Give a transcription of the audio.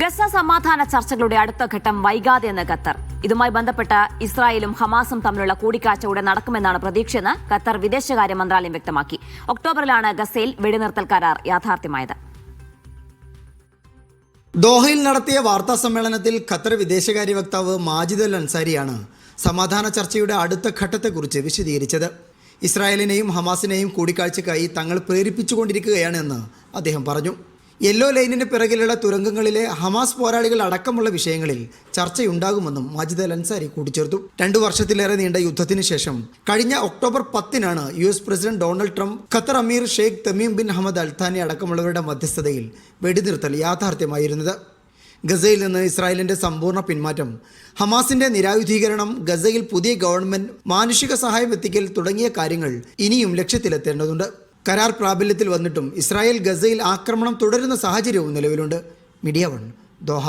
Gaza സമാധാന ചർച്ചകളുടെ അടുത്ത ഘട്ടം വൈകാതെയെന്ന് ഖത്തർ. ഇതുമായി ബന്ധപ്പെട്ട് ഇസ്രായേലും ഹമാസും തമ്മിലുള്ള കൂടിക്കാഴ്ച ഉടൻ നടക്കുമെന്നാണ് പ്രതീക്ഷയെന്ന് ഖത്തർ വിദേശകാര്യ മന്ത്രാലയം വ്യക്തമാക്കി. ഒക്ടോബറിലാണ് ഗസയിൽ വെടിനിർത്തൽ കരാർ യാഥാർത്ഥ്യമായത്. ദോഹയിൽ നടത്തിയ വാർത്താ സമ്മേളനത്തിൽ ഖത്തർ വിദേശകാര്യ വക്താവ് മാജിദ് അൽ അൻസാരിയാണ് സമാധാന ചർച്ചയുടെ അടുത്ത ഘട്ടത്തെക്കുറിച്ച് വിശദീകരിച്ചത്. ഇസ്രായേലിനെയും ഹമാസിനെയും കൂടിക്കാഴ്ചയ്ക്കായി തങ്ങൾ പ്രേരിപ്പിച്ചുകൊണ്ടിരിക്കുകയാണെന്ന് അദ്ദേഹം പറഞ്ഞു. യെല്ലോ ലൈനിന് പിറകിലുള്ള തുരങ്കങ്ങളിലെ ഹമാസ് പോരാളികൾ അടക്കമുള്ള വിഷയങ്ങളിൽ ചർച്ചയുണ്ടാകുമെന്നും മാജിദ് അൽ അൻസാരി കൂട്ടിച്ചേർത്തു. 2 വർഷത്തിലേറെ നീണ്ട യുദ്ധത്തിന് ശേഷം കഴിഞ്ഞ ഒക്ടോബർ 10-നാണ് US president Donald Trump Qatar അമീർ Sheikh Tamim bin Hamad Al Thani അടക്കമുള്ളവരുടെ മധ്യസ്ഥതയിൽ വെടിനിർത്തൽ യാഥാർത്ഥ്യമായിരുന്നത്. ഗസയിൽ നിന്ന് ഇസ്രായേലിന്റെ സമ്പൂർണ്ണ പിന്മാറ്റം, ഹമാസിന്റെ നിരായുധീകരണം, ഗസയിൽ പുതിയ ഗവൺമെന്റ്, മാനുഷിക സഹായം എത്തിക്കൽ തുടങ്ങിയ കാര്യങ്ങൾ ഇനിയും ലക്ഷ്യത്തിലെത്തേണ്ടതുണ്ട്. കരാർ പ്രാബല്യത്തിൽ വന്നിട്ടും ഇസ്രായേൽ ഗസയിൽ ആക്രമണം തുടരുന്ന സാഹചര്യവും നിലവിലുണ്ട്. Media 1 Doha.